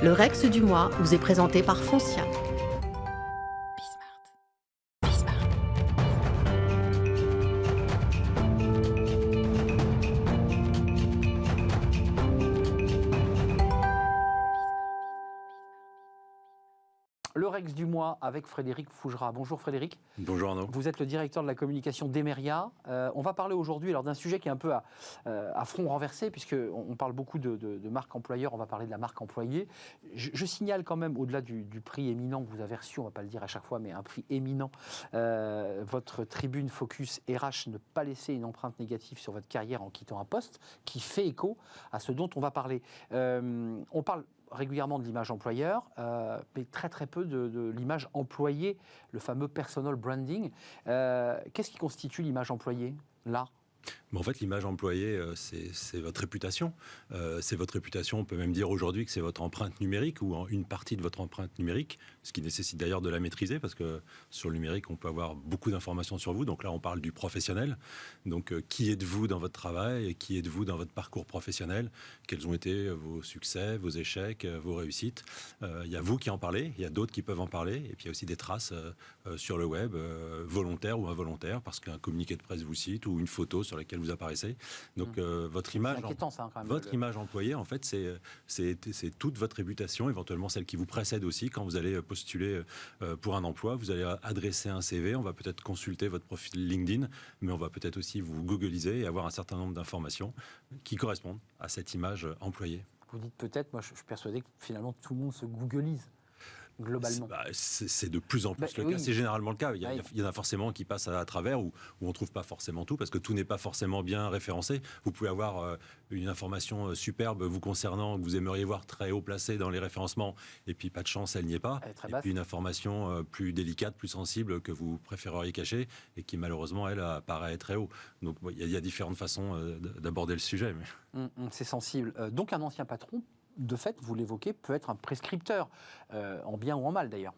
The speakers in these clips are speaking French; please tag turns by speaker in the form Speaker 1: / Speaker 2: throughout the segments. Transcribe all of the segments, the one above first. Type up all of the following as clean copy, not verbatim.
Speaker 1: Le Rex du mois vous est présenté par Foncia.
Speaker 2: Le Rex du mois avec Frédéric Fougera. Bonjour Frédéric.
Speaker 3: Bonjour Arnaud.
Speaker 2: Vous êtes le directeur de la communication d'Emeria. On va parler aujourd'hui d'un sujet qui est un peu à front renversé, puisqu'on parle beaucoup de marque employeur, on va parler de la marque employée. Je signale quand même, au-delà du prix éminent que vous avez reçu, on ne va pas le dire à chaque fois, mais un prix éminent, votre tribune Focus RH, ne pas laisser une empreinte négative sur votre carrière en quittant un poste, qui fait écho à ce dont on va parler. On parle régulièrement de l'image employeur, mais très très peu de l'image employée, le fameux personal branding. Qu'est-ce qui constitue l'image employée, là ?
Speaker 3: En fait, l'image employée, c'est votre réputation. C'est votre réputation, on peut même dire aujourd'hui que c'est votre empreinte numérique ou une partie de votre empreinte numérique, ce qui nécessite d'ailleurs de la maîtriser parce que sur le numérique, on peut avoir beaucoup d'informations sur vous. Donc là, on parle du professionnel. Donc, qui êtes-vous dans votre travail et qui êtes-vous dans votre parcours professionnel ? Quels ont été vos succès, vos échecs, vos réussites ? Il y a vous qui en parlez, il y a d'autres qui peuvent en parler. Et puis, il y a aussi des traces sur le web, volontaires ou involontaires, parce qu'un communiqué de presse vous cite ou une photo sur laquelle vous apparaissez. Donc votre image, image employée, en fait, c'est toute votre réputation, éventuellement celle qui vous précède aussi. Quand vous allez postuler pour un emploi, vous allez adresser un CV, on va peut-être consulter votre profil LinkedIn, mais on va peut-être aussi vous googliser et avoir un certain nombre d'informations qui correspondent à cette image employée.
Speaker 2: Vous dites peut-être, moi je suis persuadé que finalement tout le monde se googlise. Globalement.
Speaker 3: C'est de plus en plus le cas. C'est généralement le cas. Il y en a forcément qui passent à travers où on ne trouve pas forcément tout parce que tout n'est pas forcément bien référencé. Vous pouvez avoir une information superbe vous concernant que vous aimeriez voir très haut placée dans les référencements et puis pas de chance, elle n'y est pas. Et puis une information plus délicate, plus sensible que vous préféreriez cacher et qui malheureusement, elle, apparaît très haut. Donc il y a différentes façons d'aborder le sujet. Mais...
Speaker 2: c'est sensible. Donc un ancien patron, de fait, vous l'évoquez, peut être un prescripteur, en bien ou en mal d'ailleurs.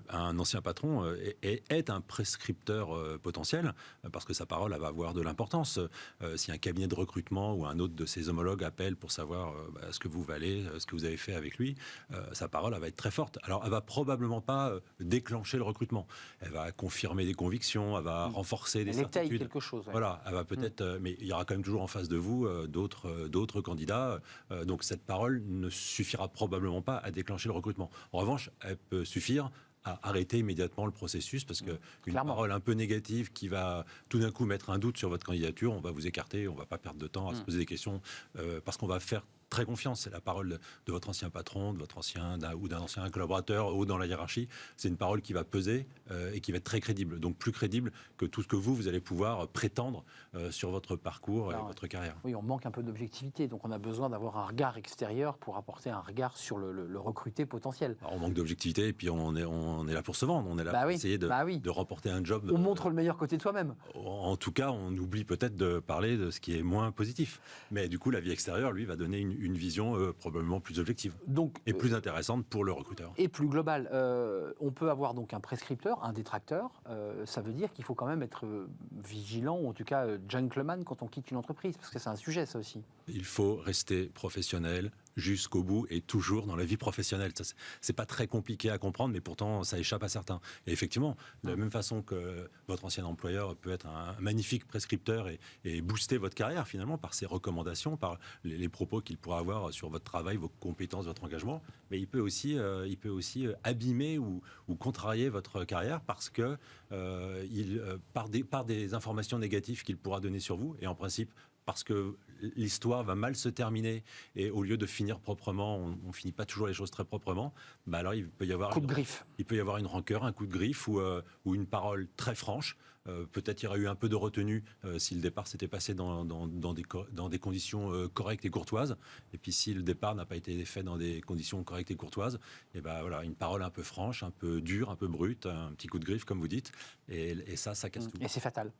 Speaker 3: Un ancien patron est un prescripteur potentiel parce que sa parole elle va avoir de l'importance. Si un cabinet de recrutement ou un autre de ses homologues appelle pour savoir ce que vous valez, ce que vous avez fait avec lui, sa parole elle va être très forte. Alors elle va probablement pas déclencher le recrutement. Elle va confirmer des convictions, elle va renforcer des certitudes.
Speaker 2: Elle étaye quelque chose. Ouais.
Speaker 3: Voilà, elle va peut-être, mais il y aura quand même toujours en face de vous d'autres candidats. Donc cette parole ne suffira probablement pas à déclencher le recrutement. En revanche, elle peut suffire à arrêter immédiatement le processus parce qu'une parole un peu négative qui va tout d'un coup mettre un doute sur votre candidature, on va vous écarter, on ne va pas perdre de temps à se poser des questions parce qu'on va faire très confiance. C'est la parole de votre ancien patron, de votre d'un ancien collaborateur ou dans la hiérarchie. C'est une parole qui va peser et qui va être très crédible. Donc plus crédible que tout ce que vous allez pouvoir prétendre sur votre parcours et votre carrière.
Speaker 2: Oui, on manque un peu d'objectivité. Donc on a besoin d'avoir un regard extérieur pour apporter un regard sur le recruté potentiel.
Speaker 3: Alors, on manque d'objectivité et puis on est là pour se vendre. On est là pour essayer de remporter un job.
Speaker 2: On montre le meilleur côté de soi-même.
Speaker 3: En tout cas, on oublie peut-être de parler de ce qui est moins positif. Mais du coup, la vie extérieure, lui, va donner une vision probablement plus objective et plus intéressante pour le recruteur.
Speaker 2: Et plus globale. On peut avoir donc un prescripteur, un détracteur. Ça veut dire qu'il faut quand même être vigilant, ou en tout cas gentleman quand on quitte une entreprise, parce que c'est un sujet ça aussi.
Speaker 3: Il faut rester professionnel jusqu'au bout et toujours dans la vie professionnelle. Ça, c'est pas très compliqué à comprendre, mais pourtant ça échappe à certains. Et effectivement, de la même façon que votre ancien employeur peut être un magnifique prescripteur et booster votre carrière finalement par ses recommandations, par les propos qu'il pourra avoir sur votre travail, vos compétences, votre engagement, mais il peut aussi abîmer ou contrarier votre carrière parce que par des informations négatives qu'il pourra donner sur vous, et en principe parce que l'histoire va mal se terminer et au lieu de finir proprement, on finit pas toujours les choses très proprement. Alors il peut y avoir il peut y avoir une rancœur, un coup de griffe ou une parole très franche. Peut-être il y aurait eu un peu de retenue si le départ s'était passé dans des conditions correctes et courtoises. Et puis si le départ n'a pas été fait dans des conditions correctes et courtoises, et voilà, une parole un peu franche, un peu dure, un peu brute, un petit coup de griffe comme vous dites. Et ça casse tout.
Speaker 2: Et c'est fatal.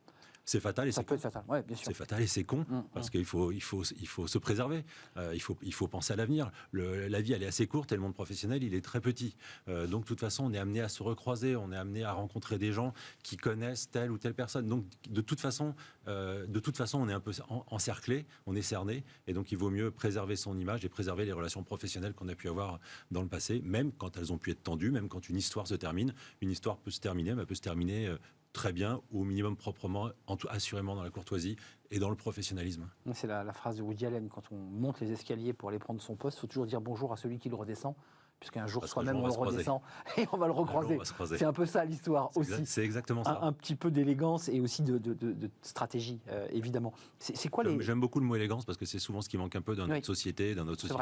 Speaker 3: C'est fatal et
Speaker 2: Ça
Speaker 3: c'est
Speaker 2: peut être fatal, ouais, bien sûr.
Speaker 3: C'est fatal et c'est con, parce qu'il faut se préserver. Il faut penser à l'avenir. La vie, elle est assez courte et le monde professionnel, il est très petit. Donc, de toute façon, on est amené à se recroiser, on est amené à rencontrer des gens qui connaissent telle ou telle personne. Donc, de toute façon, on est un peu encerclé, on est cerné, et donc il vaut mieux préserver son image et préserver les relations professionnelles qu'on a pu avoir dans le passé, même quand elles ont pu être tendues, même quand une histoire se termine. Une histoire peut se terminer, mais elle peut se terminer très bien, ou au minimum proprement, assurément dans la courtoisie et dans le professionnalisme.
Speaker 2: C'est la phrase de Woody Allen, quand on monte les escaliers pour aller prendre son poste, il faut toujours dire bonjour à celui qui le redescend, puisqu'un jour soi-même on le redescend et on va le recroiser. C'est un peu ça l'histoire aussi.
Speaker 3: C'est exactement ça.
Speaker 2: Un petit peu d'élégance et aussi de stratégie, évidemment. C'est quoi les...
Speaker 3: J'aime beaucoup le mot élégance parce que c'est souvent ce qui manque un peu dans notre société,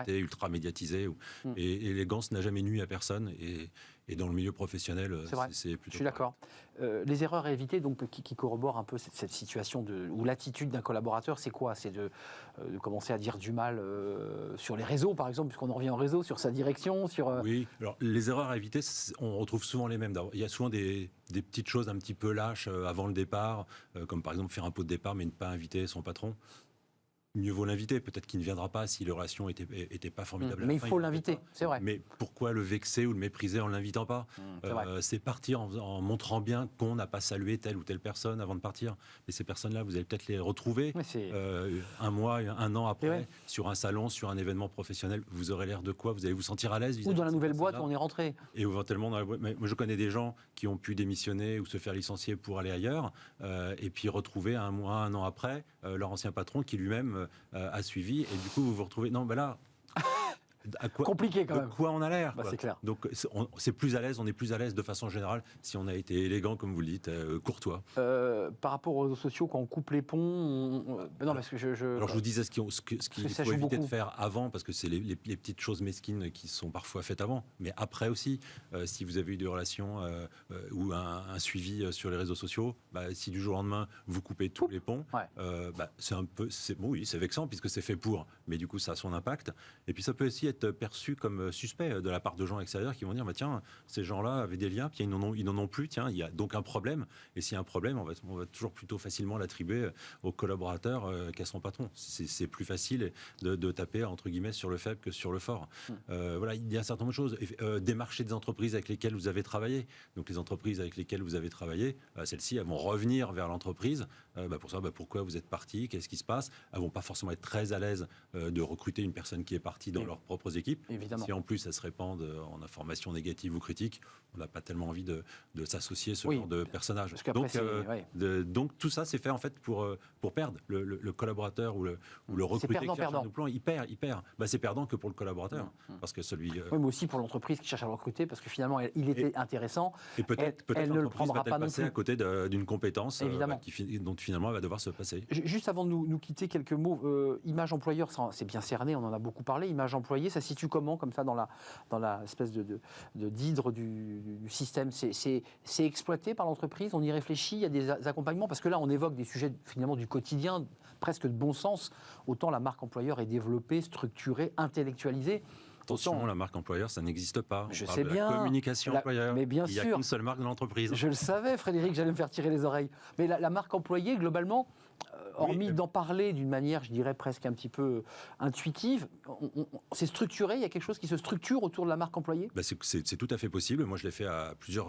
Speaker 3: ultra médiatisée. Et l'élégance n'a jamais nui à personne. Et dans le milieu professionnel, c'est plutôt...
Speaker 2: Je suis d'accord. Les erreurs à éviter, donc, qui corroborent un peu cette situation ou l'attitude d'un collaborateur, c'est quoi? C'est de commencer à dire du mal sur les réseaux, par exemple, puisqu'on en revient au réseau, sur sa direction, sur...
Speaker 3: Oui, alors les erreurs à éviter, on retrouve souvent les mêmes. Il y a souvent des petites choses un petit peu lâches avant le départ, comme par exemple faire un pot de départ mais ne pas inviter son patron. Mieux vaut l'inviter, peut-être qu'il ne viendra pas si les relations étaient pas formidables.
Speaker 2: Mais il faut l'inviter, c'est vrai.
Speaker 3: Mais pourquoi le vexer ou le mépriser en ne l'invitant pas? C'est partir en montrant bien qu'on n'a pas salué telle ou telle personne avant de partir. Et ces personnes-là, vous allez peut-être les retrouver un mois, un an après, sur un salon, sur un événement professionnel. Vous aurez l'air de quoi? Vous allez vous sentir à l'aise?
Speaker 2: Ou dans la nouvelle boîte où on est rentré.
Speaker 3: Et éventuellement dans la boîte. Mais moi, je connais des gens qui ont pu démissionner ou se faire licencier pour aller ailleurs, et puis retrouver un mois, un an après, leur ancien patron qui lui-même a suivi, et du coup vous vous retrouvez là
Speaker 2: compliqué quand même.
Speaker 3: De quoi on a l'air,
Speaker 2: c'est clair.
Speaker 3: Donc on est plus à l'aise de façon générale si on a été élégant, comme vous le dites, courtois.
Speaker 2: Par rapport aux réseaux sociaux, quand on coupe les ponts, non, parce que
Speaker 3: alors je vous disais ce qu'il faut éviter de faire avant, parce que c'est les petites choses mesquines qui sont parfois faites avant, mais après aussi, si vous avez eu des relations ou un suivi sur les réseaux sociaux, si du jour au lendemain vous coupez tous les ponts, c'est un peu, c'est vexant puisque c'est fait pour, mais du coup ça a son impact. Et puis ça peut aussi être perçu comme suspect de la part de gens extérieurs qui vont dire tiens, ces gens-là avaient des liens, puis ils n'en ont plus, tiens, il y a donc un problème. Et s'il y a un problème, on va toujours plutôt facilement l'attribuer au collaborateur qu'à son patron. C'est plus facile de taper entre guillemets sur le faible que sur le fort. Voilà, il y a un certain nombre de choses. Démarcher des entreprises avec lesquelles vous avez travaillé. Donc les entreprises avec lesquelles vous avez travaillé, celles-ci, elles vont revenir vers l'entreprise pour savoir pourquoi vous êtes parti, qu'est-ce qui se passe. Elles vont pas forcément être très à l'aise de recruter une personne qui est partie dans leurs propres équipes.
Speaker 2: Évidemment.
Speaker 3: Si en plus elles se répandent en informations négatives ou critiques, on n'a pas tellement envie de s'associer à ce genre de personnage. Donc tout ça c'est fait en fait pour perdre le collaborateur ou le recruté qui cherche un plan. Il perd. C'est perdant que pour le collaborateur, parce que celui.
Speaker 2: Oui, mais aussi pour l'entreprise qui cherche à le recruter, parce que finalement il était intéressant.
Speaker 3: Et peut-être
Speaker 2: elle ne le prendra pas non
Speaker 3: passer
Speaker 2: plus.
Speaker 3: à côté d'une compétence dont finalement elle va devoir se passer.
Speaker 2: Juste avant de nous quitter, quelques mots. Image employeur, c'est bien cerné, on en a beaucoup parlé. Image employé, ça se situe comment, comme ça, dans la espèce d'hydre du système? C'est exploité par l'entreprise, on y réfléchit, il y a des accompagnements, parce que là on évoque des sujets finalement du quotidien, presque de bon sens. Autant la marque employeur est développée, structurée, intellectualisée.
Speaker 3: Attention, la marque employeur, ça n'existe pas.
Speaker 2: Je sais bien.
Speaker 3: La communication employeur.
Speaker 2: Mais bien
Speaker 3: sûr. Il n'y a qu'une seule marque de l'entreprise.
Speaker 2: Je le savais, Frédéric, j'allais me faire tirer les oreilles. Mais la marque employée, globalement, hormis d'en parler d'une manière, je dirais, presque un petit peu intuitive, c'est structuré, il y a quelque chose qui se structure autour de la marque employée?
Speaker 3: C'est tout à fait possible. Moi, je l'ai fait à plusieurs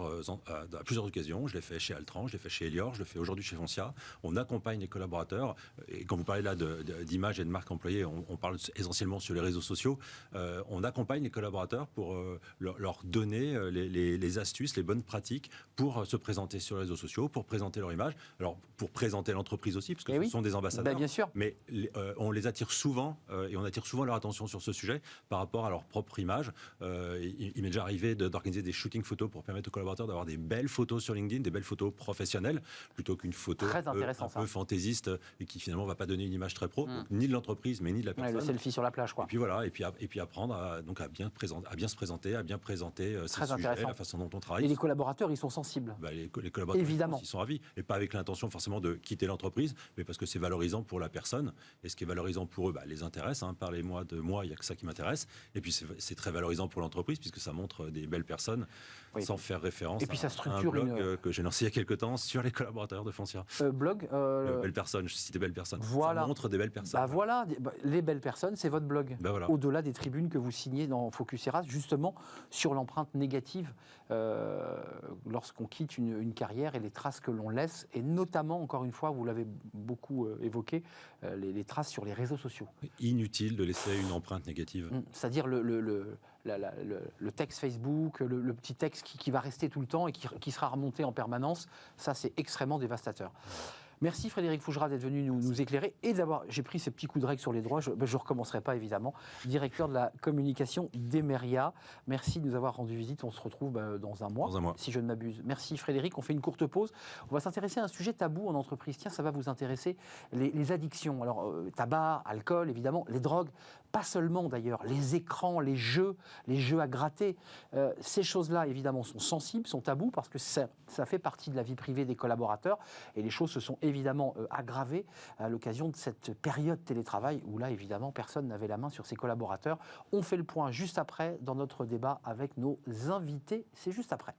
Speaker 3: occasions. Je l'ai fait chez Altran, je l'ai fait chez Elior, je le fais aujourd'hui chez Foncia. On accompagne les collaborateurs. Et quand vous parlez là d'image et de marque employée, on parle essentiellement sur les réseaux sociaux. On accompagne les collaborateurs pour leur donner les astuces, les bonnes pratiques pour se présenter sur les réseaux sociaux, pour présenter leur image. Alors, pour présenter l'entreprise aussi, parce que ce sont des ambassadeurs.
Speaker 2: Bien sûr.
Speaker 3: Mais on les attire souvent, et on attire souvent leur attention sur ce sujet par rapport à leur propre image. Il m'est déjà arrivé d'organiser des shootings photos pour permettre aux collaborateurs d'avoir des belles photos sur LinkedIn, des belles photos professionnelles, plutôt qu'une photo un peu fantaisiste et qui finalement ne va pas donner une image très pro, donc, ni de l'entreprise, mais ni de la personne.
Speaker 2: Le selfie sur la plage, quoi.
Speaker 3: Et puis voilà, et puis apprendre à bien se présenter, à bien présenter ses sujets, la façon dont on travaille.
Speaker 2: Et les collaborateurs, ils sont sensibles.
Speaker 3: Les collaborateurs,
Speaker 2: évidemment,
Speaker 3: ils sont ravis, et pas avec l'intention forcément de quitter l'entreprise, mais parce parce que c'est valorisant pour la personne. Et ce qui est valorisant pour eux les intéresse. Parlez-moi de moi, il n'y a que ça qui m'intéresse. Et puis c'est très valorisant pour l'entreprise, puisque ça montre des belles personnes, sans faire référence
Speaker 2: et puis ça
Speaker 3: à un
Speaker 2: structure
Speaker 3: blog que j'ai lancé il y a quelques temps sur les collaborateurs de Foncia.
Speaker 2: Blog
Speaker 3: Belles personnes, je citais belles personnes.
Speaker 2: Voilà.
Speaker 3: Ça montre des belles personnes.
Speaker 2: Voilà, les belles personnes, c'est votre blog.
Speaker 3: Voilà.
Speaker 2: Au-delà des tribunes que vous signez dans Focus Erasme, justement sur l'empreinte négative lorsqu'on quitte une carrière et les traces que l'on laisse, et notamment, encore une fois, vous l'avez beaucoup évoqué, les traces sur les réseaux sociaux.
Speaker 3: Inutile de laisser une empreinte négative.
Speaker 2: C'est-à-dire le texte Facebook, le petit texte qui va rester tout le temps et qui sera remonté en permanence, ça c'est extrêmement dévastateur. Merci Frédéric Fougera d'être venu nous éclairer et j'ai pris ces petits coups de règle sur les droits, je ne recommencerai pas évidemment, directeur de la communication d'Emeria. Merci de nous avoir rendu visite, on se retrouve dans un mois, si je ne m'abuse. Merci Frédéric, on fait une courte pause, on va s'intéresser à un sujet tabou en entreprise. Tiens, ça va vous intéresser, les addictions. Alors tabac, alcool évidemment, les drogues, pas seulement d'ailleurs, les écrans, les jeux à gratter, ces choses-là évidemment sont sensibles, sont tabous parce que ça fait partie de la vie privée des collaborateurs et les choses se sont évidemment aggravées à l'occasion de cette période télétravail où là évidemment personne n'avait la main sur ses collaborateurs. On fait le point juste après dans notre débat avec nos invités, c'est juste après.